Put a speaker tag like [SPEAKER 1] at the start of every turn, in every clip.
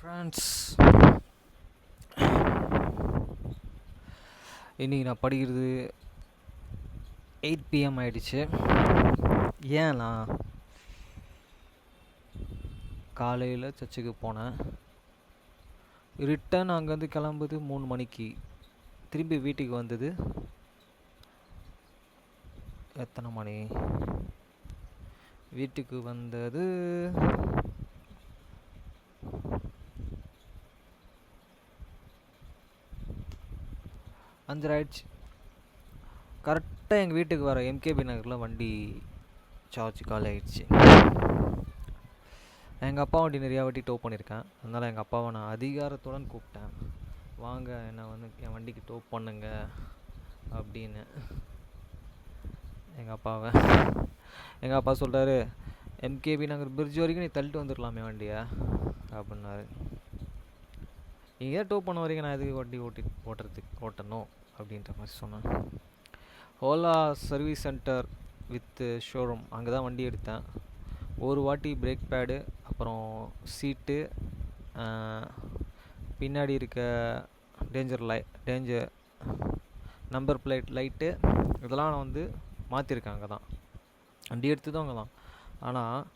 [SPEAKER 1] Friends, இன்றைக்கி நான் படிக்கிறது 8 PM ஆகிடுச்சு. ஏன்னா காலையில் சர்ச்சுக்கு போனேன். ரிட்டன் அங்கேருந்து கிளம்புது 3 மணிக்கு. திரும்பி வீட்டுக்கு வந்தது எத்தனை மணி? வீட்டுக்கு வந்தது 5 ஆயிடுச்சு. கரெக்டாக எங்கள் வீட்டுக்கு வர எம்கேபி நகரில் வண்டி சார்ஜ் காலி ஆகிடுச்சு. எங்கள் அப்பா வண்டி நிறையா வாட்டி டோ பண்ணியிருக்கேன். அதனால் எங்கள் அப்பாவை நான் அதிகாரத்துடன் கூப்பிட்டேன், வாங்க என்னை வந்து என் வண்டிக்கு டோ பண்ணுங்க அப்படின்னு. எங்கள் அப்பா சொல்கிறாரு, எம்கேபி நகர் பிரிட்ஜ் வரைக்கும் நீ தள்ளிட்டு வந்துடலாமே வண்டியை அப்படின்னாரு. நீங்கள் டோ பண்ண வரைக்கும் நான் எதுக்கு வண்டி ஓட்டணும் அப்படின்ற மாதிரி சொன்னேன். Ola service centre with showroom அங்கே தான் வண்டி எடுத்தேன். ஒரு வாட்டி பிரேக் பேடு, அப்புறம் சீட்டு, பின்னாடி இருக்க டேஞ்சர் நம்பர் பிளேட் லைட்டு, இதெல்லாம் நான் வந்து மாற்றிருக்கேன். அங்கே தான் வண்டி எடுத்ததும் அங்கே தான். ஆனால்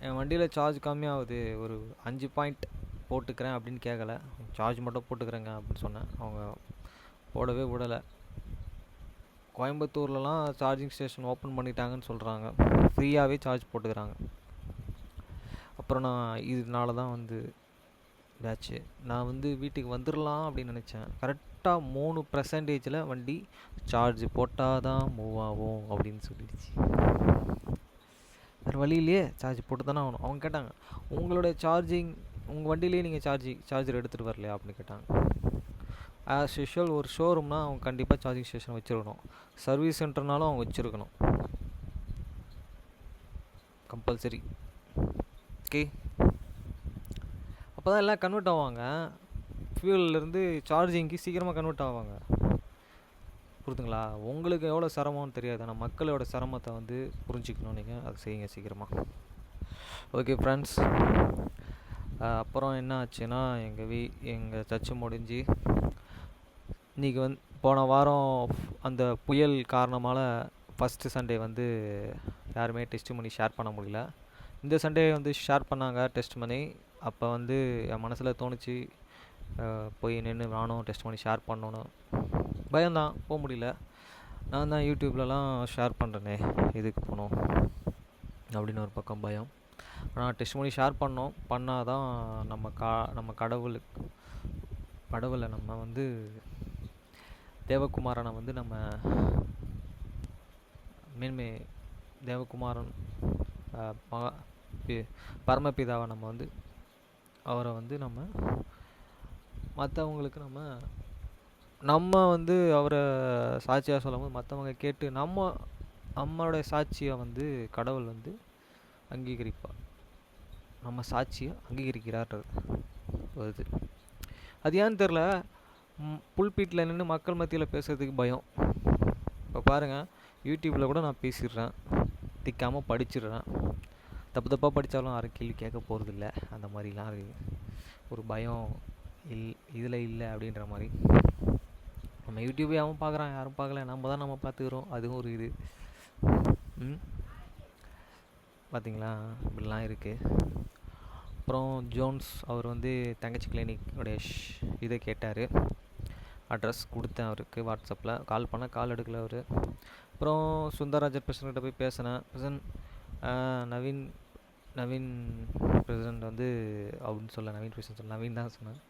[SPEAKER 1] என் வண்டியில் சார்ஜ் கம்மியாகுது, ஒரு 5 பாயிண்ட் போட்டுக்கிறேன் அப்படின்னு கேட்கல. சார்ஜ் மட்டும் போட்டுக்கிறேங்க அப்படின்னு சொன்னேன். அவங்க போடவே விடலை. கோயம்புத்தூர்லலாம் சார்ஜிங் ஸ்டேஷன் ஓப்பன் பண்ணிட்டாங்கன்னு சொல்கிறாங்க, ஃப்ரீயாகவே சார்ஜ் போட்டுக்கிறாங்க. அப்புறம் நான் இதனால தான் வந்து பேட்ச்சு நான் வந்து வீட்டுக்கு வந்துடலாம் அப்படின்னு நினச்சேன். கரெக்டாக 3% வண்டி சார்ஜ் போட்டால் தான் மூவ் ஆகும் அப்படின்னு சொல்லிடுச்சு. வேறு வழியிலேயே சார்ஜ் போட்டு தானே ஆகணும். அவங்க கேட்டாங்க, உங்கள் வண்டியிலேயே நீங்கள் சார்ஜர் எடுத்துகிட்டு வரலையா அப்படின்னு கேட்டாங்க. ஆஸ் யூஷுவல் ஒரு ஷோரூம்னா அவங்க கண்டிப்பாக சார்ஜிங் ஸ்டேஷன் வச்சுருக்கணும். சர்வீஸ் சென்டர்னாலும் அவங்க வச்சுருக்கணும், கம்பல்சரி. ஓகே, அப்போ தான் எல்லாம் கன்வெர்ட் ஆவாங்க. ஃபியூல்லேருந்து சார்ஜிங்க்கு சீக்கிரமாக கன்வெர்ட் ஆவாங்க. புரியுதுங்களா? உங்களுக்கு எவ்வளோ சிரமம்னு தெரியாது, ஆனால் மக்களோட சிரமத்தை வந்து புரிஞ்சுக்கணும். நீங்கள் அதை செய்யுங்க சீக்கிரமாக. ஓகே ஃப்ரெண்ட்ஸ், அப்புறம் என்ன ஆச்சுன்னா எங்கள் சர்ச்சு முடிஞ்சு இன்றைக்கி போன வாரம் அந்த புயல் காரணமாக ஃபஸ்ட்டு சண்டே வந்து யாருமே டெஸ்ட் பண்ணி ஷேர் பண்ண முடியல. இந்த சண்டே வந்து ஷேர் பண்ணாங்க டெஸ்ட் பண்ணி. அப்போ வந்து என் மனசில் தோணுச்சு, போய் நின்று நானும் டெஸ்ட் பண்ணி ஷேர் பண்ணணுன்னு. பயம்தான், போக முடியல. நான் தான் யூடியூப்லலாம் ஷேர் பண்ணுறேனே, எதுக்கு போகணும் அப்படின்னு ஒரு பக்கம் பயம். ஆனால் டெஸ்ட் பண்ணி ஷேர் பண்ணால் தான் நம்ம கடவுளை நம்ம வந்து தேவகுமாரனை வந்து நம்ம தேவகுமாரன் பரமபிதாவை நம்ம வந்து அவரை வந்து நம்ம மற்றவங்களுக்கு நம்ம வந்து அவரை சாட்சியாக சொல்லும்போது மற்றவங்க கேட்டு நம்மளுடைய சாட்சியை வந்து கடவுள் வந்து அங்கீகரிப்பார். நம்ம சாட்சியை அங்கீகரிக்கிறார் வருது. அது ஏன்னு தெரில, புல்பீட்டில் நின்று மக்கள் மத்தியில் பேசுகிறதுக்கு பயம். இப்போ பாருங்கள், யூடியூப்பில் கூட நான் பேசிடுறேன், திக்காமல் படிச்சிடுறேன். தப்பாக படித்தாலும் யாரும் கேள்வி கேட்க போகிறதில்ல. அந்த மாதிரிலாம் ஒரு பயம் இதில் இல்லை அப்படின்ற மாதிரி. நம்ம யூடியூப்பே அவன் பார்க்குறான், யாரும் பார்க்கல, நம்ம பார்த்துக்கிறோம். அதுவும் ஒரு இது. பார்த்தீங்களா, இப்படிலாம் இருக்குது. அப்புறம் ஜோன்ஸ் அவர் வந்து தங்கச்சி கிளினிக்கோடைய இதை கேட்டார். அட்ரஸ் கொடுத்தேன் அவருக்கு வாட்ஸ்அப்பில். கால் பண்ண கால் எடுக்கல அவர். அப்புறம் சுந்தரராஜர் பிரசிடண்ட்டை போய் பேசினேன். நவீன் பிரசிடண்ட் வந்து அப்படின்னு சொல்ல, நவீன் பிரசிடண்ட் சொல்ல, நவீன் தான் சொன்னேன்.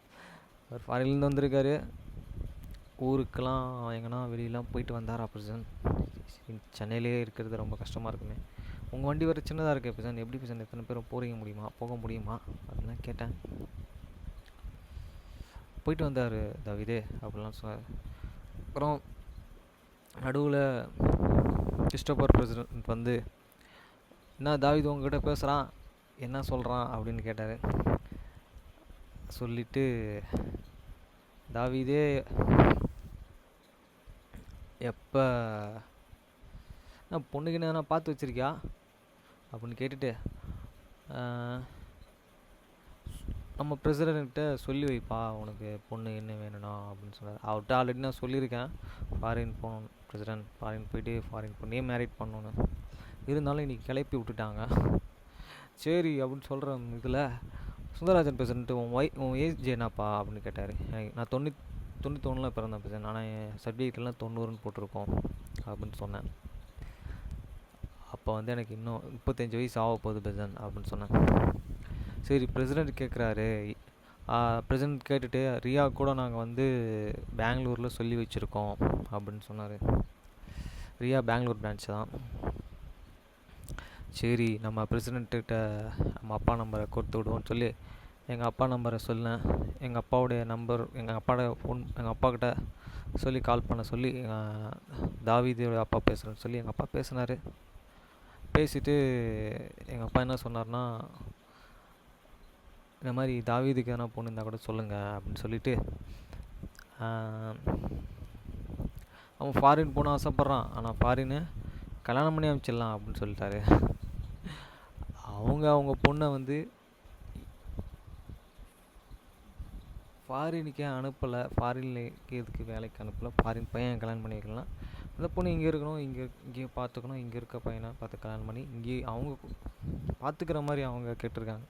[SPEAKER 1] அவர் ஃபாரின்லேருந்து வந்திருக்காரு. ஊருக்கெல்லாம் எங்கன்னா வெளியெலாம் போயிட்டு வந்தாரா பிரசிடண்ட்? சென்னையிலே இருக்கிறது ரொம்ப கஷ்டமாக இருக்குமே. உங்கள் வண்டி வர சின்னதாக இருக்குது பிரசிடண்ட், எப்படி பிரசிடண்ட் எத்தனை பேரும் போக முடியுமா அப்படின்லாம் கேட்டேன். போயிட்டு வந்தார் தாவிதே அப்படிலாம் சொன்னார். அப்புறம் நடுவில் கிறிஸ்டோபர் பிரசிடண்ட் வந்து, என்ன தாவிது உங்ககிட்ட பேசுகிறான், என்ன சொல்கிறான் அப்படின்னு கேட்டார். சொல்லிவிட்டு, தாவிதே எப்போ பொண்ணுக்கு என்ன பார்த்து வச்சுருக்கியா அப்படின்னு கேட்டுட்டு, நம்ம பிரசிடென்ட்கிட்ட சொல்லி வைப்பா உனக்கு பொண்ணு என்ன வேணும்னா அப்படின்னு சொன்னார். அவர்கிட்ட ஆல்ரெடி நான் சொல்லியிருக்கேன், ஃபாரின் போகணும் பிரசிடென்ட், ஃபாரின் போயிட்டு ஃபாரின் பொண்ணையே மேரிட் பண்ணணுன்னு. இருந்தாலும் இன்றைக்கி கிளப்பி விட்டுட்டாங்க. சரி அப்படின்னு சொல்கிற இதில் சுந்தரராஜன் பிரசிடென்ட்டு உன் ஏஜ் என்னப்பா அப்படின்னு கேட்டார். நான் 91 பிறந்தேன் பிரசிடென்ட், ஆனால் என் சர்டிஃபிகேட்லாம் 90ன்னு போட்டிருக்கோம் அப்படின்னு சொன்னேன். அப்போ வந்து எனக்கு இன்னும் 35 வயசு ஆக போகுது பிரசிடென்ட் அப்படின்னு சொன்னேன். சரி பிரசிடென்ட் கேட்குறாரு. பிரசிடென்ட் கேட்டுட்டு ரியா கூட நாங்கள் வந்து பெங்களூரில் சொல்லி வச்சுருக்கோம் அப்படின்னு சொன்னார். ரியா பெங்களூர் பிரான்ச் தான். சரி நம்ம பிரசிடென்ட்டுக்கிட்ட நம்ம அப்பா நம்பரை கொடுத்து விடுவோன்னு சொல்லி எங்கள் அப்பா நம்பரை சொன்னேன். எங்கள் அப்பாவுடைய நம்பர் எங்கள் அப்பாக்கிட்ட சொல்லி கால் பண்ண சொல்லி தாவீதோட அப்பா பேசுகிறேன்னு சொல்லி எங்கள் அப்பா பேசினார். பேசிவிட்டு எங்கள் அப்பா என்ன சொன்னார்னா, இந்த மாதிரி தாவீதுக்கு எதனா பொண்ணு இருந்தால் கூட சொல்லுங்கள் அப்படின்னு சொல்லிவிட்டு, அவன் ஃபாரின் போன ஆசைப்பட்றான், ஆனால் ஃபாரின்னு கல்யாணம் பண்ணி அமைச்சிடலாம் அப்படின்னு சொல்லிட்டாரு. அவங்க பொண்ணை வந்து ஃபாரினுக்கே அனுப்பலை, ஃபாரின்லேயே எதுக்கு வேலைக்கு அனுப்பலை, ஃபாரின் பையன் கல்யாணம் பண்ணி வைக்கலாம், அந்த பொண்ணு இங்கே இருக்கணும், இங்கேயே பார்த்துக்கணும், இங்கே இருக்க பையனை பார்த்து கல்யாணம் பண்ணி இங்கேயே அவங்க பார்த்துக்கிற மாதிரி அவங்க கேட்டிருக்காங்க.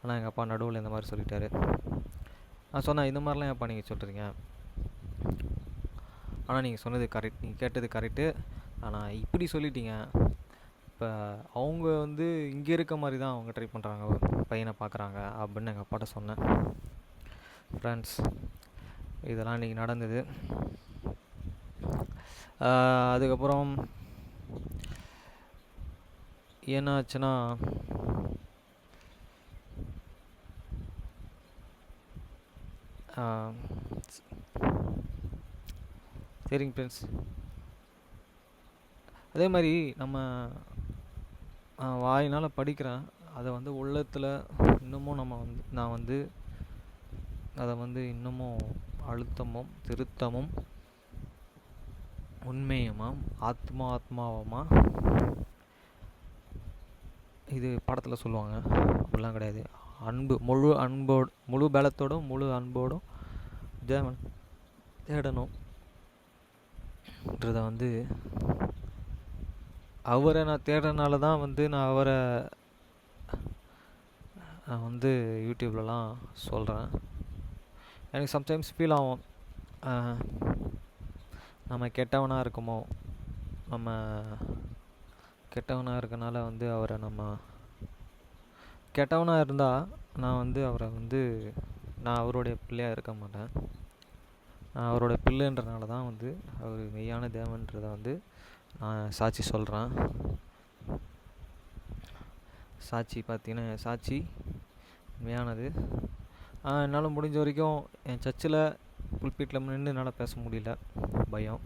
[SPEAKER 1] ஆனால் எங்கள் அப்பா நடுவில் இந்த மாதிரி சொல்லிட்டாரு. நான் சொன்னேன், இந்த மாதிரிலாம் ஏன்ப்பா நீங்கள் சொல்கிறீங்க, ஆனால் நீங்கள் சொன்னது கரெக்ட், நீங்கள் கேட்டது கரெக்டு, ஆனால் இப்படி சொல்லிட்டீங்க. இப்போ அவங்க வந்து இங்கே இருக்க மாதிரி தான் அவங்க ட்ரை பண்ணுறாங்க, பையனை பார்க்குறாங்க அப்படின்னு எங்கள் அப்பாட்ட சொன்னேன். ஃப்ரெண்ட்ஸ், இதெல்லாம் இன்றைக்கி நடந்தது. அதுக்கப்புறம் என்னாச்சுன்னா, சரிங்க ஃப்ரெண்ட்ஸ், அதே மாதிரி நம்ம வாயினால் படிக்கிறேன், அதை வந்து உள்ளத்தில் இன்னமும் நான் வந்து அதை வந்து இன்னமும் அழுத்தமும் திருத்தமும் உண்மையுமா ஆத்மாவமா இது படத்தில் சொல்லுவாங்க, அப்படிலாம் கிடையாது. முழு பலத்தோடும் முழு அன்போடும் தேவன் தேடணும்ன்றத வந்து அவரை நான் தேடுறதுனால தான் வந்து நான் அவரை வந்து யூடியூப்லலாம் சொல்கிறேன். எனக்கு சம்டைம்ஸ் ஃபீல் ஆகும், நம்ம கெட்டவனாக இருக்கமோ, நம்ம கெட்டவனாக இருக்கனால வந்து அவரை நம்ம கெட்டவனாக இருந்தால் நான் வந்து அவரை வந்து நான் அவருடைய பிள்ளையாக இருக்க மாட்டேன். நான் அவரோட பிள்ளைன்றனால தான் வந்து அவர் மெய்யான தேவன்றதை வந்து நான் சாட்சி சொல்கிறேன். சாட்சி பார்த்தீங்கன்னா சாட்சி உண்மையானது. என்னால் முடிஞ்ச வரைக்கும் என் சர்ச்சில் புல்பீட்டில் நின்று என்னால் பேச முடியல, பயம்.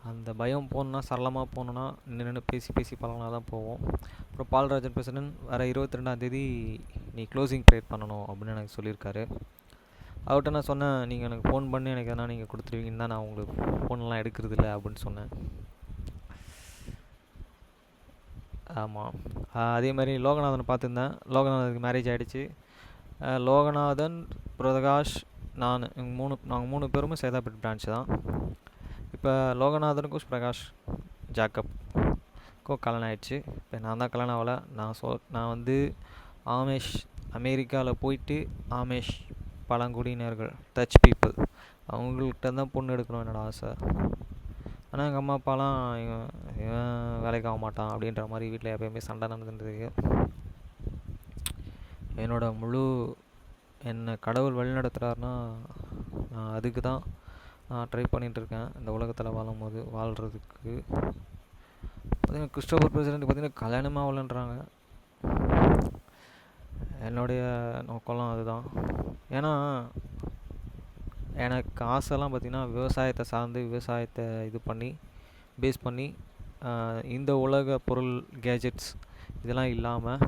[SPEAKER 1] அந்த பயம் போகணுன்னா சரளமாக போகணுன்னா நின்று பேசி பழகினா தான் போவோம். அப்புறம் பால்ராஜன் பிரசிடென்ட் வர 22ஆம் நீ க்ளோசிங் ப்ரேயர் பண்ணணும் அப்படின்னு எனக்கு சொல்லியிருக்காரு. அவர்கிட்ட நான் சொன்னேன், நீங்கள் எனக்கு ஃபோன் பண்ணி எனக்கு எதனா நீங்கள் கொடுத்துருவீங்கன்னு தான் நான் உங்களுக்கு ஃபோன்லாம் எடுக்கிறது இல்லை அப்படின்னு சொன்னேன். ஆமாம், அதே மாதிரி லோகநாதனை பார்த்துருந்தேன். லோகநாதனுக்கு மேரேஜ் ஆகிடுச்சு. லோகநாதன், பிரகாஷ், நாங்கள் 3 பேருமே சேதாப்பேட் பிரான்ச் தான். இப்போ லோகநாதனுக்கும் பிரகாஷ் ஜாக்கப்க்கும் கல்யாணம் ஆகிடுச்சு. இப்போ நான் தான் கல்யாணம் ஆகலை. நான் வந்து அமெரிக்காவில் போயிட்டு ஆமேஷ் பழங்குடியினர்கள், டச் பீப்புள், அவங்கள்ட்ட தான் பொண்ணு எடுக்கணும் என்னோடய ஆசை. ஆனால் எங்கள் அம்மா அப்பாலாம் இவன் வேலைக்கு ஆக மாட்டான் அப்படின்ற மாதிரி வீட்டில் எப்போயுமே சண்டை நடந்துருக்கு. என்னை கடவுள் வழி நடத்துகிறாருன்னா நான் அதுக்கு தான் நான் ட்ரை பண்ணிகிட்ருக்கேன். இந்த உலகத்தில் வாழ்கிறதுக்கு பார்த்திங்கன்னா கிறிஸ்டோபர் பிரசிடென்ட் பார்த்திங்கன்னா கல்யாணமே ஆகலைன்றாங்க. என்னுடைய நோக்கம்லாம் அதுதான். ஏன்னா எனக்கு ஆசைலாம் பார்த்திங்கன்னா விவசாயத்தை சார்ந்து, விவசாயத்தை பேஸ் பண்ணி இந்த உலக பொருள் கேஜெட்ஸ் இதெல்லாம் இல்லாமல்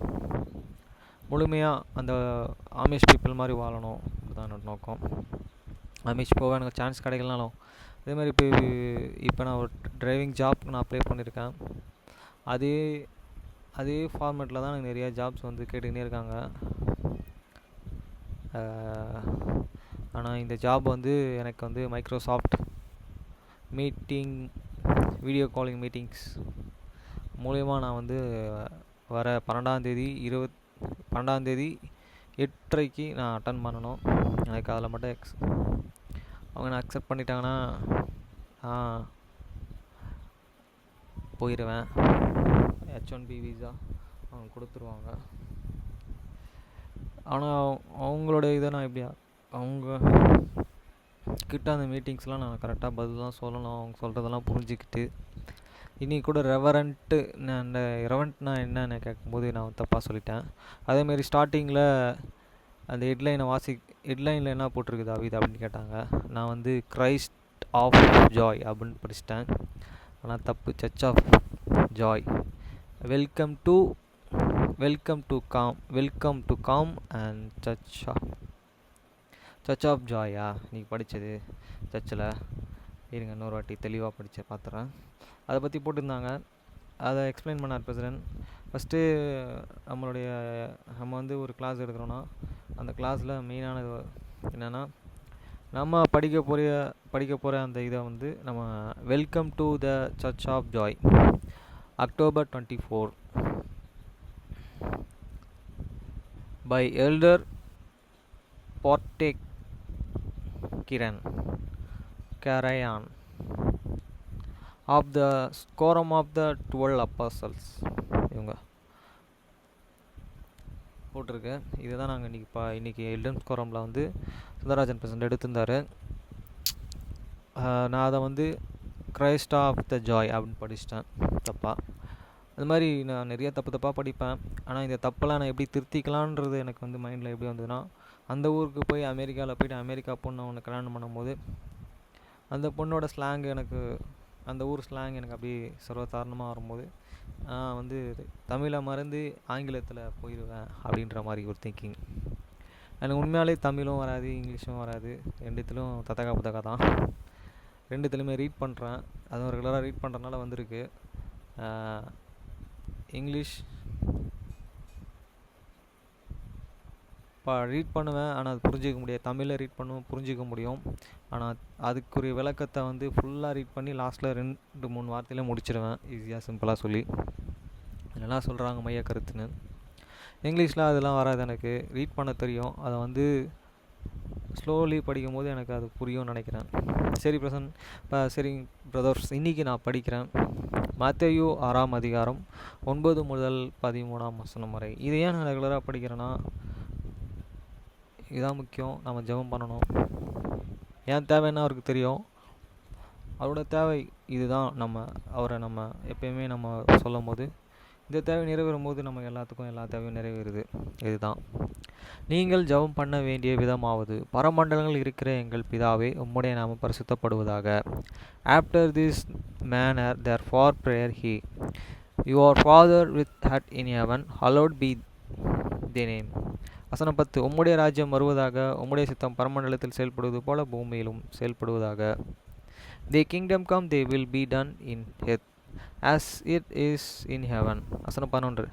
[SPEAKER 1] முழுமையாக அந்த ஆமேஷ் பீப்புள் மாதிரி வாழணும், அதுதான் என்னோடய நோக்கம். ஆமேஷ் போக எனக்கு சான்ஸ் கிடைக்கலனாலும் அதே மாதிரி இப்போ நான் ஒரு டிரைவிங் ஜாப் நான் அப்ளை பண்ணியிருக்கேன். அதே ஃபார்மேட்டில் தான் எனக்கு நிறையா ஜாப்ஸ் வந்து கேட்டுக்கினே இருக்காங்க. ஆனால் இந்த ஜாப் வந்து எனக்கு வந்து Microsoft meeting video calling meetings மூலயமா நான் வந்து வர 12ஆம் தேதி 8:30 நான் அட்டன் பண்ணணும். எனக்கு அதில் மட்டும் அவங்க நான் அக்செப்ட் பண்ணிட்டாங்கன்னா போயிடுவேன். H1B விசா அவங்க கொடுத்துருவாங்க. ஆனால் அவங்களோட இதை நான் எப்படி அவங்க கிட்ட அந்த மீட்டிங்ஸ்லாம் நான் கரெக்டாக பதிலாம் சொல்லணும். அவங்க சொல்கிறதெல்லாம் புரிஞ்சுக்கிட்டு இன்றைக்கி கூட அந்த ரெவரண்ட்னா என்னன்னு கேட்கும்போது நான் தப்பாக சொல்லிட்டேன். அதேமாரி ஸ்டார்டிங்கில் அந்த ஹெட்லைனில் என்ன போட்டிருக்குது அவித் அப்படின்னு கேட்டாங்க. நான் வந்து கிரைஸ்ட் ஆஃப் ஜாய் அப்படின்னு படிச்சிட்டேன். ஆனால் தப்பு, church of joy. Welcome to come and church of ஜாயா நீங்கள் படித்தது சர்ச்சில். இருங்க இன்னொரு வாட்டி தெளிவாக படித்து பார்த்துறேன். அதை பற்றி போட்டிருந்தாங்க. அதை எக்ஸ்பிளைன் பண்ணார் பிரசிடென்ட். ஃபஸ்ட்டு நம்ம வந்து ஒரு கிளாஸ் எடுக்கிறோன்னா அந்த கிளாஸில் மெயினானது என்னென்னா நம்ம படிக்க போகிற அந்த இதை வந்து நம்ம welcome to the church of joy October 24 by Elder Portek Karayan of the Quorum of the 12 Apostles. இவங்க போட்டிருக்கு. இதுதான் நாங்கள் இன்றைக்கி எல்டன் கோரமில் வந்து சுந்தரராஜன் பிரசன்ட் எடுத்திருந்தார். நான் அதை வந்து கிரைஸ்ட் ஆஃப் த ஜாய் அப்படின்னு படிச்சிட்டேன் தப்பாக. அது மாதிரி நான் நிறைய தப்பாக படிப்பேன். ஆனால் இந்த தப்பெல்லாம் நான் எப்படி திருத்திக்கலான்றது எனக்கு வந்து மைண்டில் எப்படி வந்ததுன்னா, அந்த ஊருக்கு போய் அமெரிக்கா பொண்ணை ஒன்று கல்யாணம் பண்ணும்போது அந்த பொண்ணோட ஸ்லாங் அந்த ஊர் ஸ்லாங் எனக்கு அப்படியே சர்வசாதாரணமாக வரும்போது நான் வந்து தமிழை மறந்து ஆங்கிலத்தில் போயிடுவேன் அப்படின்ற மாதிரி ஒரு திங்கிங். எனக்கு உண்மையாலே தமிழும் வராது, இங்கிலீஷும் வராது. ரெண்டுத்திலும் புத்தகா தான். ரெண்டுத்துலையுமே ரீட் பண்ணுறேன். அதுவும் ரெகுலராக ரீட் பண்ணுறதுனால வந்திருக்கு. இங்கிலீஷ் ரீட் பண்ணுவேன், ஆனால் அது புரிஞ்சிக்க முடியாது. தமிழில் ரீட் பண்ணுவேன், புரிஞ்சிக்க முடியும். ஆனால் அதுக்குரிய விளக்கத்தை வந்து ஃபுல்லாக ரீட் பண்ணி லாஸ்ட்டில் 2-3 வார்த்தையில் முடிச்சிடுவேன், ஈஸியாக சிம்பிளாக சொல்லி. என்னெல்லாம் சொல்கிறாங்க மைய கருத்துன்னு. இங்கிலீஷில் அதெல்லாம் வராது. எனக்கு ரீட் பண்ண தெரியும். அதை வந்து ஸ்லோலி படிக்கும் போது எனக்கு அது புரியும்னு நினைக்கிறேன். சரி சரி பிரதர்ஸ், இன்றைக்கி நான் படிக்கிறேன் மத்தேயு 6ஆம் அதிகாரம் 9 முதல் 13ஆம் வசனம் வரை. இதை ஏன் நான் ரெகுலராக படிக்கிறேன்னா, இதுதான் முக்கியம். நம்ம ஜெபம் பண்ணணும். ஏன் தேவைன்னா அவருக்கு தெரியும். அவரோட தேவை இதுதான். அவரை நம்ம எப்பயுமே நம்ம சொல்லும் போது இந்த தேவை நிறைவேறும் போது நம்ம எல்லாத்துக்கும் எல்லா தேவையும் நிறைவேறுது. இதுதான். நீங்கள் ஜெபம் பண்ண வேண்டிய விதமாவது, பரமண்டலங்கள் இருக்கிற எங்கள் பிதாவே, உம்முடைய நாமம் பரிசுத்தப்படுவதாக. After this manner therefore prayer he, your father which art in heaven, hallowed be thy name. வசனம் 10. உம்முடைய ராஜ்யம் வருவதாக, உம்முடைய சித்தம் பரமண்டலத்தில் செயல்படுவது போல பூமியிலும் செயல்படுவதாக. Thy kingdom come, they will be done in earth as it is in heaven. வசனம் 11.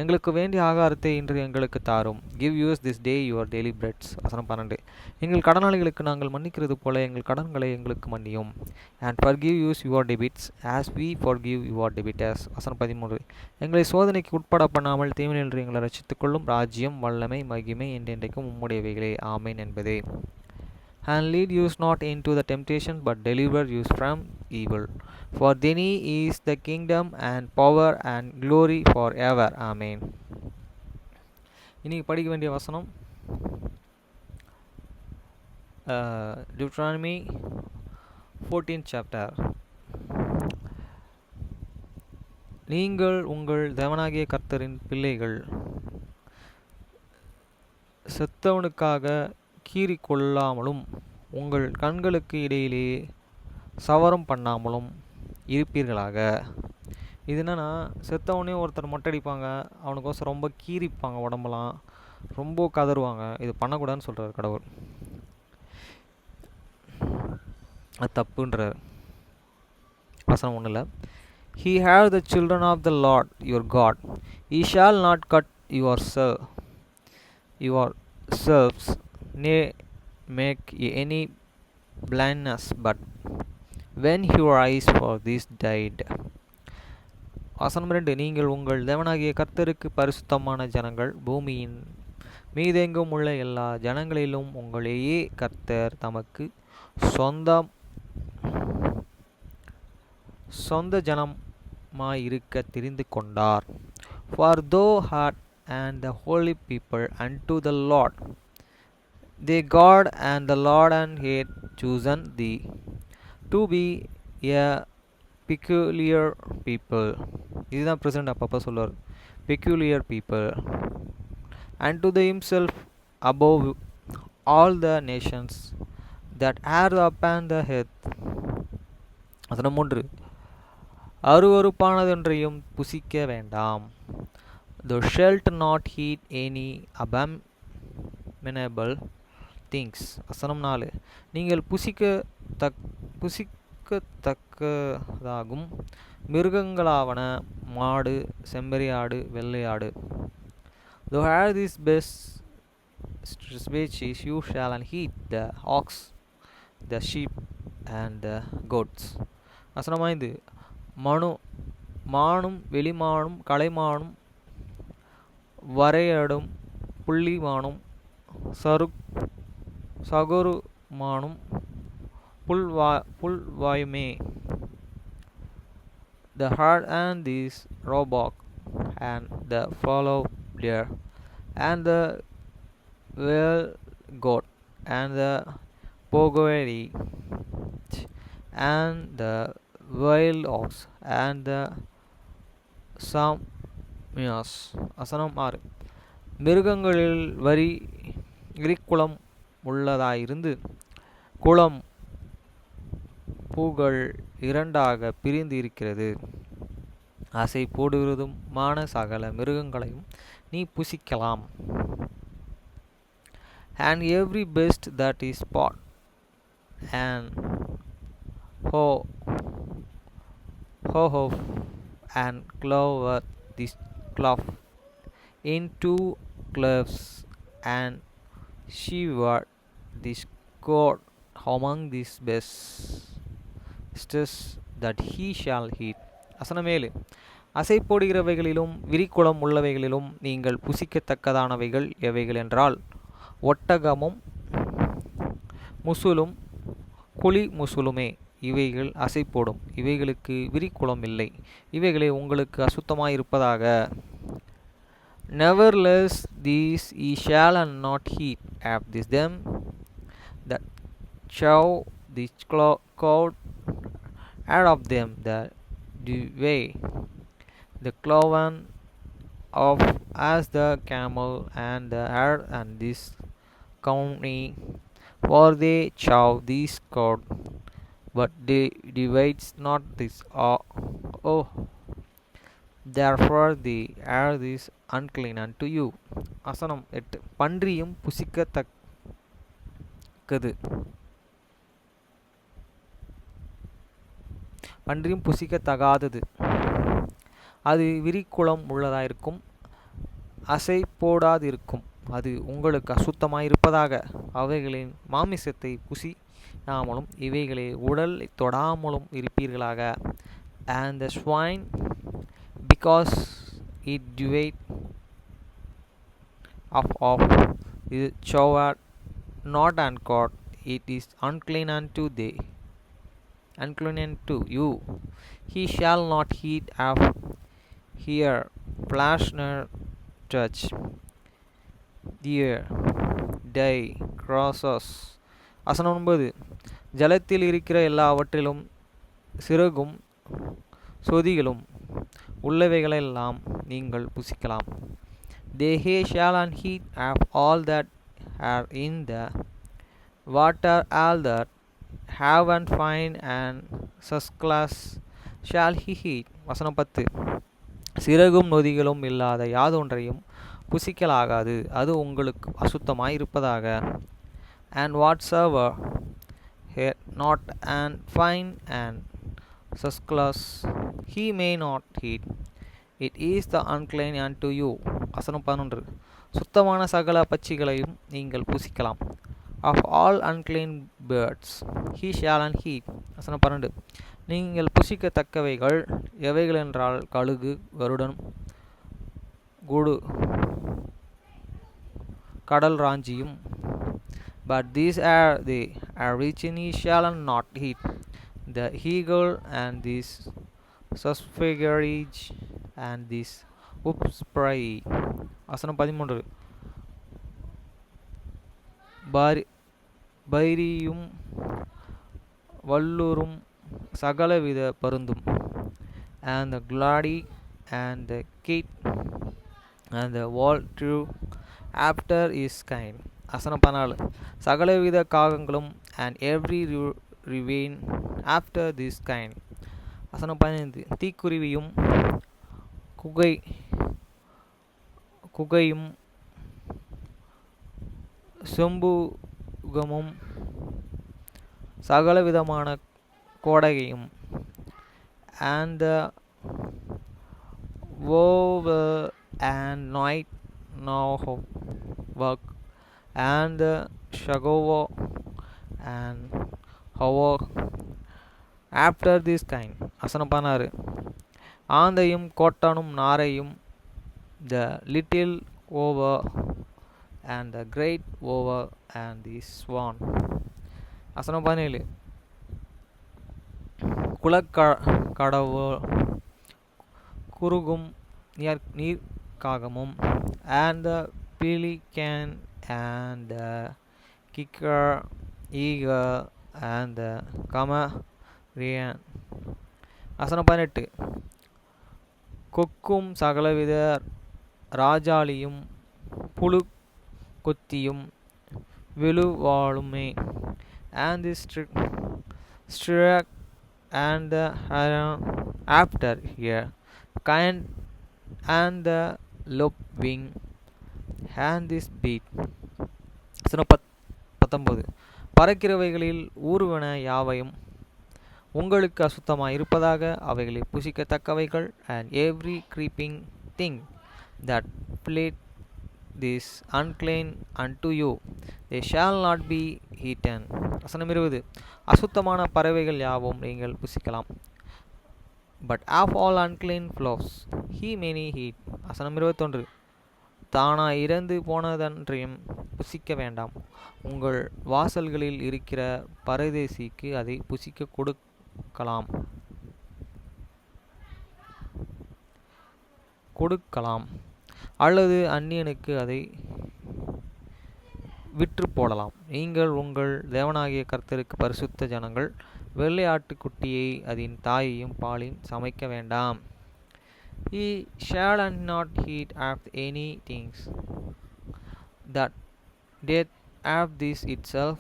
[SPEAKER 1] எங்களுக்கு வேண்டிய ஆகாரத்தை இன்று எங்களுக்கு தாரும். Give us this day your daily bread. வசனம் 12. எங்கள் கடனாளிகளுக்கு நாங்கள் மன்னிக்கிறது போல எங்கள் கடன்களை எங்களுக்கு மன்னியும். And forgive us your debts as we forgive your debtors. வசனம் 13. எங்களை சோதனைக்கு உட்பட பண்ணாமல் தீமையினின்று எங்களை ரட்சித்துக் கொள்ளும். ராஜ்யம், வல்லமை, மகிமை என்றென்றைக்கும் உம்முடையவைகளே. ஆமென் என்பதே. And lead us not into the temptation, but deliver us from evil. For thine is the kingdom and power and glory forever. Amen. இன்னைக்கு படிக்க வேண்டிய வசனம் Deuteronomy 14th chapter. நீங்கள் உங்கள் தேவனாகிய கர்த்தரின் பிள்ளைகள், செத்தவனுக்காக கீறிக்கொள்ளாமலும் உங்கள் கண்களுக்கு இடையிலே சவரம் பண்ணாமலும் இருப்பீர்களாக. இது என்னன்னா, செத்தவனே ஒருத்தர் மொட்டடிப்பாங்க, அவனுக்கோசம் ரொம்ப கீறிப்பாங்க, உடம்பெல்லாம் ரொம்ப கதறுவாங்க. இது பண்ணக்கூடாதுன்னு சொல்கிறார் கடவுள். அது தப்புன்றார். வசனம் 1. He have the children of the Lord your God. Ye shall not cut yourselves nay make any blindness, but when your eyes for this died. வசனம் 2, நீங்கள் உங்கள் தேவனாகிய கர்த்தருக்கு பரிசுத்தமான ஜனங்கள், பூமியின் மீதெங்கும் உள்ள எல்லா ஜனங்களிலும் உங்களையே கர்த்தர் தமக்கு சொந்த ஜனமாயிருக்க தெரிந்து கொண்டார். For thou art and the holy people unto the Lord thy God, and the Lord and had chosen thee to be a peculiar people. இதுதான் பிரசன்ட் அப்பப்போ சொல்லுவார். peculiar people unto himself above all the nations that are upon the earth. வசனம் 3, அருவருப்பானதொன்றையும் புசிக்க வேண்டாம். Thou shalt not eat any abominable things. வசனம் 4, நீங்கள் புசிக்கத்தக்கதாகும் மிருகங்களாவன மாடு, செம்மறியாடு, வெள்ளையாடு. Thou hast this best species, you shall eat the ox, the sheep, and the goats. வசனம் 5, மானும் வெளிமானும் கலைமானும் வரையாடும் புள்ளிமானும் சகோருமானும் புல்வாயுமே. The hart and this roebuck and the fallow deer and the wild goat and the poggery and the wild ox and the samias. வசனம் 6, மிருகங்களில் விரிக்குளம் உள்ளதாயிருந்து குளம் பூகள் இரண்டாக பிரிந்து இருக்கிறது. ஆசை போடுகிறதுமான சகல மிருகங்களையும் நீ புசிக்கலாம். And every beast that is spot and hoof and clover this cloth in two cloves, and shepherd this goat among these beasts that he shall eat. வசனம் 7, அசை போடுகிறவைகளிலும் விரிக்குளம் உள்ளவைகளிலும் நீங்கள் புசிக்கத்தக்கதானவைகள் எவைகள் என்றால், ஒட்டகமும் முசுலும் குழி முசுலுமே. இவைகள் அசை போடும், இவைகளுக்கு விரிக்குளம் இல்லை, இவைகளே உங்களுக்கு அசுத்தமாயிருப்பதாக. Nevertheless these ye shall not eat of this them that chow the cold out of them that do weigh the cloven of as the camel and the hare and this company, for they chow this cord, but they divides not this. Oh, therefore they are this unclean unto you. வசனம் 8, பன்றியும் புசிக்கத்தகாதது, அது விரிக்குளம் உள்ளதாயிருக்கும், அசை போடாதிருக்கும், அது உங்களுக்கு அசுத்தமாயிருப்பதாக. அவைகளின் மாமிசத்தை புசியாமலும் இவைகளை உடல் தொடாமலும் இருப்பீர்களாக. And the swine, because it devoured of is chowed not and caught, it is unclean unto you. He shall not eat of here flesh nor touch deer, die, crosses. வசனம் 9, ஜலத்தில் இருக்கிற எல்லாவற்றிலும் சிறகும் சொதிகளும் உள்ளவைகளெல்லாம் நீங்கள் புசிக்கலாம். They shall eat of all that are in the water, all that have and fine and susklas shall he eat. வசனம் 10, சிறகும் நொதிகளும் இல்லாத யாதொன்றையும் புசிக்கலாகாது, அது உங்களுக்கு அசுத்தமாயிருப்பதாக. And whatsoever hath not and fine and susklas he may not eat, it is the unclean unto you. வசனம் 11, சுத்தமான சகல பட்சிகளையும் நீங்கள் புசிக்கலாம், of all unclean birds he shall and eat. வசனம் 12. நீங்கள் புசிக்கத்தக்கவைகள் எவைகளென்றால் கழுகு, கருடன், குடு, கடல் ராஞ்சியும். But these are they are which he shall not eat, the eagle and this susfigurage and this upspray. வசனம் 13. பைரியும் வல்லூரும் சகலவித பருந்தும், and the glady and the kit and the vulture after his kind. வசனம் 14. சகலவித காகங்களும் and every ravine after this kind. வசனம் 15. தீக்குருவியும் குகையும் செம்புகமும் சகலவிதமான கோடகையும், and the wover and night work and the shagovo and hover after this kind. வசனம் 16. ஆந்தையும் கோட்டானும் நாரையும், the little over and the great over and the swan. வசனம் 17. குளக்கடவு குறுகும் நீர்க்காகமும், and the pelican and the kicker eagle and the camarian. வசனம் 18. கொக்கும் சகலவித ராஜாளியும் புழு கொத்தியும் வெளுவாளுமே, and the strak and the heron after here kind and the lopwing and this beat. 19. பறக்கிறவைகளில் ஊர்வன யாவையும் உங்களுக்கு அசுத்தமாய் இருப்பதாக, அவைகளை புசிக்கத்தக்கவைகள், and every creeping thing that fleeth this unclean unto you, they shall not be eaten. வசனம் 20. அசுத்தமான பறவைகள் யாவும் நீங்கள் புசிக்கலாம், but of all unclean fowls he may eat. வசனம் 21. தானாய் இறந்து போனதன்றையும் புசிக்க வேண்டாம், உங்கள் வாசல்களில் இருக்கிற பரதேசிக்கு அதை புசிக்க கொடுக்கலாம் அல்லது அந்நியனுக்கு அதை விற்று போடலாம். நீங்கள் உங்கள் தேவனாகிய கர்த்தருக்கு பரிசுத்த ஜனங்கள். வெள்ளை ஆட்டுக்குட்டியை அதன் தாயையும் பாலின் சமைக்க வேண்டாம். He shall not eat of any things that death of this itself,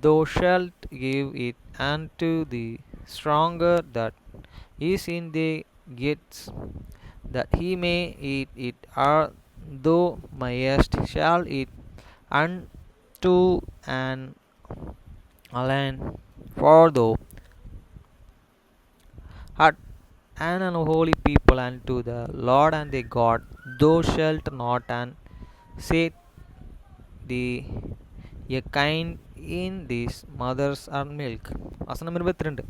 [SPEAKER 1] thou shalt give it unto the stronger that is in the gates, that he may eat it, or thou mayest shall eat unto an alien, for thou art an unholy people unto the Lord and thy God. Thou shalt not and set thee a kind in this mother's milk. வசனம் 22.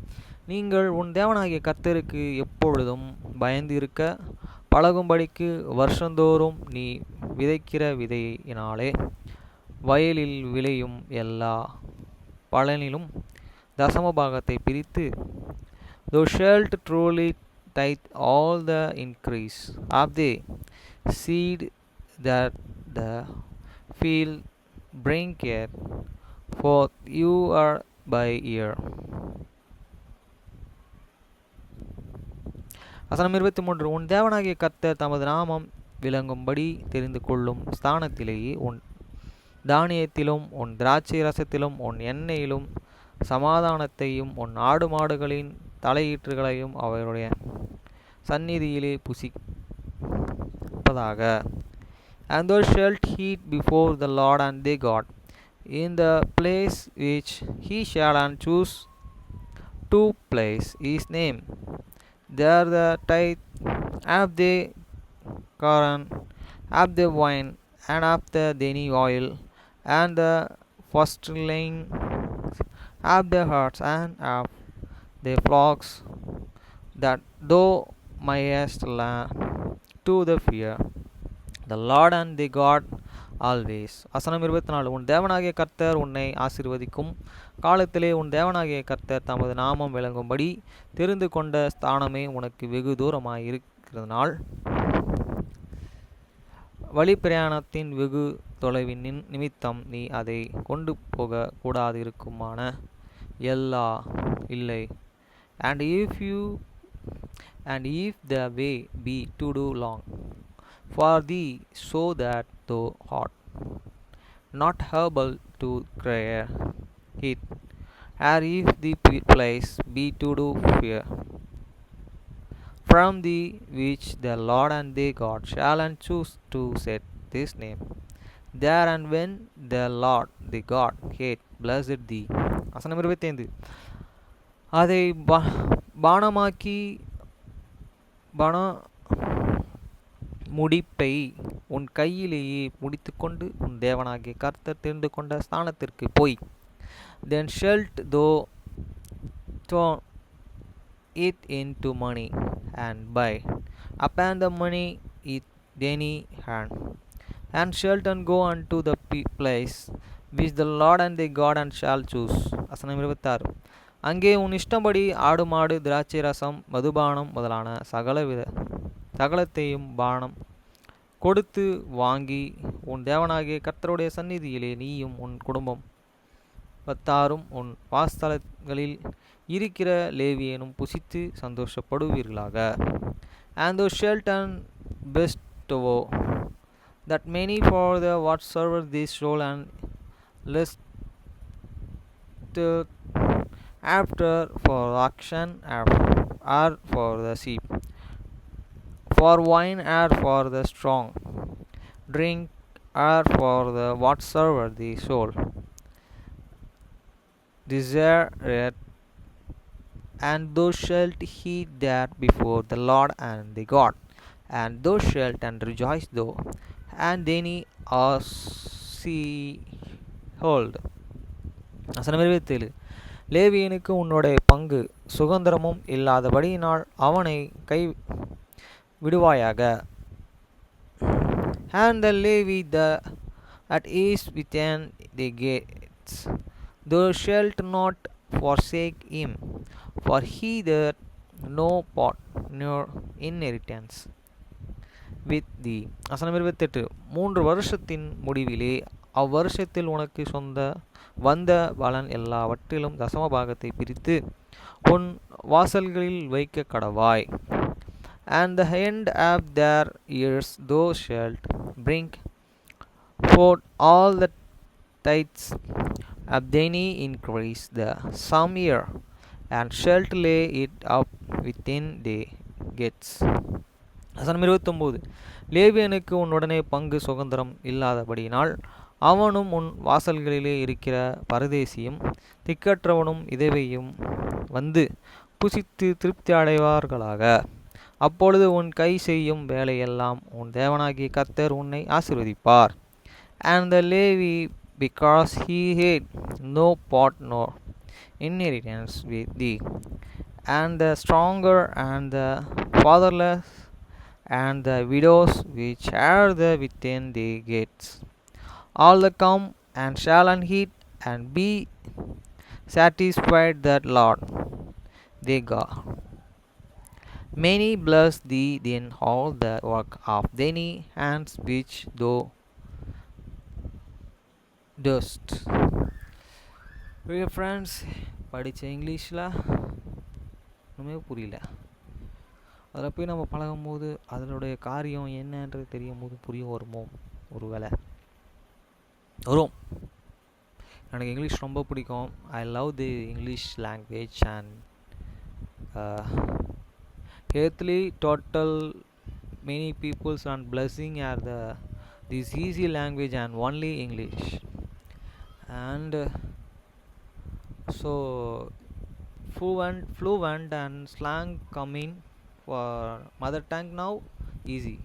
[SPEAKER 1] நீங்கள் உன் தேவனாகிய கர்த்தருக்கு எப்பொழுதும் பயந்து இருக்க பழகும்படிக்கு வருஷந்தோறும் நீ விதைக்கிற விதையினாலே வயலில் விளையும் எல்லா பலனிலும் தசமபாகத்தை பிரித்து, thou shalt truly tithe all the increase of the seed that the field bringeth forth you are by year. வசனம் 23. உன் தேவனாகிய கர்த்தர் தமது நாமம் விளங்கும்படி தெரிந்து கொள்ளும் ஸ்தானத்திலேயே உன் தானியத்திலும் உன் திராட்சை ரசத்திலும் உன் எண்ணெயிலும் சமாதானத்தையும் உன் ஆடு மாடுகளின் தலையீற்றுகளையும் அவருடைய சந்நிதியிலே புசிப்பதாக. And thou shalt eat before the Lord and thy God in the place which he shall choose to place his name. There the tithe of the corn, of the wine, and of the denny oil, and the fostering up their hearts and up their flocks, that thou mayest learn to the fear the Lord and the God always. வசனம் 24. உன் தேவனாகிய கர்த்தர் உன்னை ஆசீர்வதிக்கும் காலத்திலே உன் தேவனாகிய கர்த்தர் தமது நாமம் விளங்கும்படி தெரிந்து கொண்ட ஸ்தானமே உனக்கு வெகு தூரமாய் இருக்கிறதுனால் வழி பிரயாணத்தின் வெகு தொலைவின் நிமித்தம் நீ அதை கொண்டு போக கூடாது இருக்குமான எல்லா இல்லை. And if the way be too long for thee, so that thou art not able to clear it, or if the place be too far from thee, which the Lord and thy God shall choose to set this name there, and when the Lord the God hath blessed thee. வசனம் 25. அதை பானமாக்கி பண முடிப்பை உன் கையிலேயே முடித்துக்கொண்டு உன் தேவனாகிய கர்த்தர் தெரிந்து கொண்ட ஸ்தானத்திற்கு போய், then shalt thou turn it into money and buy upon the money it thine hand, and shalt go unto the place which the Lord and thy God and shall choose. வசனம் 26. அங்கே உன் இஷ்டப்படி ஆடு மாடு திராட்சை ரசம் மதுபானம் முதலான சகலத்தையும் பானம் கொடுத்து வாங்கி உன் தேவனாகிய கர்த்தருடைய சந்நிதியிலே நீயும் உன் குடும்பம் பத்தாரும் உன் வாசஸ்தலங்களில் இருக்கிற லேவியனும் புசித்து சந்தோஷப்படுவீர்களாக. And thou shalt bestow that many for the whatsoever this soul and lust after for auction or for the sheep, for wine or for the strong drink or for the whatsoever the soul desireth, and thou shalt eat that before the Lord and the God, and thou shalt rejoice thou and then hold. வசனம் 27. லேவியனுக்கு உன்னுடைய பங்கு சுதந்திரமும் இல்லாதபடியினால் அவனை கை விடுவாயாக. And the Levi that is within the gates, thou shalt not forsake him, for he that no part nor inheritance with thee. வசனம் 28. 3 வருஷத்தின் முடிவிலே அவ்வருஷத்தில் உனக்கு வந்த பலன் எல்லாவற்றிலும் தசம பாகத்தை பிரித்து உன் வாசல்களில் வைக்க கடவாய். And the end of their years thou shalt bring forth all the tithes of thine increase the some year, and shalt lay it up within the gates. வசனம் 29. லேவியனுக்கு உன்னுடனே பங்கு சுதந்திரம் இல்லாதபடியினால் அவனும் உன் வாசல்களிலே இருக்கிற பரதேசியும் திக்கற்றவனும் இதவையும் வந்து புசித்து திருப்தி அடைவார்களாக. அப்பொழுது உன் கை செய்யும் வேலையெல்லாம் உன் தேவனாகிய கர்த்தர் உன்னை ஆசீர்வதிப்பார். And the Levi, because he had no part nor inheritance with thee, and the stronger and the fatherless and the widows which are there within the gates, all that come and shall eat and be satisfied, that Lord they God many bless thee in all the work of thine hands which thou dost. Friends, படித்த இங்கிலீஷில் ஒன்றுமே புரியல. அதில் போய் நம்ம பழகும் போது அதனுடைய காரியம் என்னன்றது தெரியும் போது புரிய வருமோ ஒரு வேளை வரும். எனக்கு இங்கிலீஷ் ரொம்ப பிடிக்கும். I love the English language and earthly total many peoples and blessing are this easy language and only English. And so fluent and slang coming for mother tongue now easy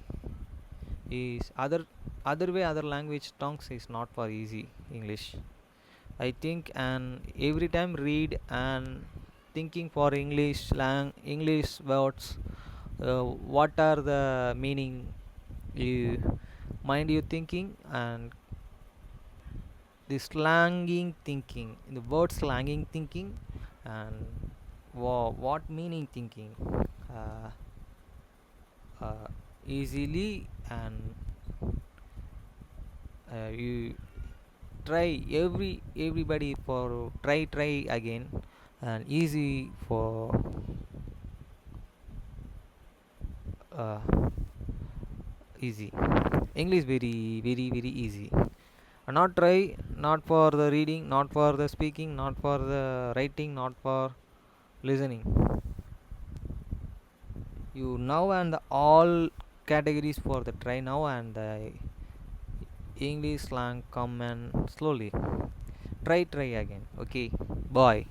[SPEAKER 1] is other way other language tongues is not for easy English. I think and every time read and thinking for English words. What are the meaning? You mind you thinking and the slanging thinking, in the word slanging thinking, and what meaning thinking, uh, easily and you try everybody for try again and easy for uh, easy English, very easy. Not try, not for the reading, not for the speaking, not for the writing, not for listening. You now and the all categories for the try now and the English slang come and slowly try again. Okay, bye.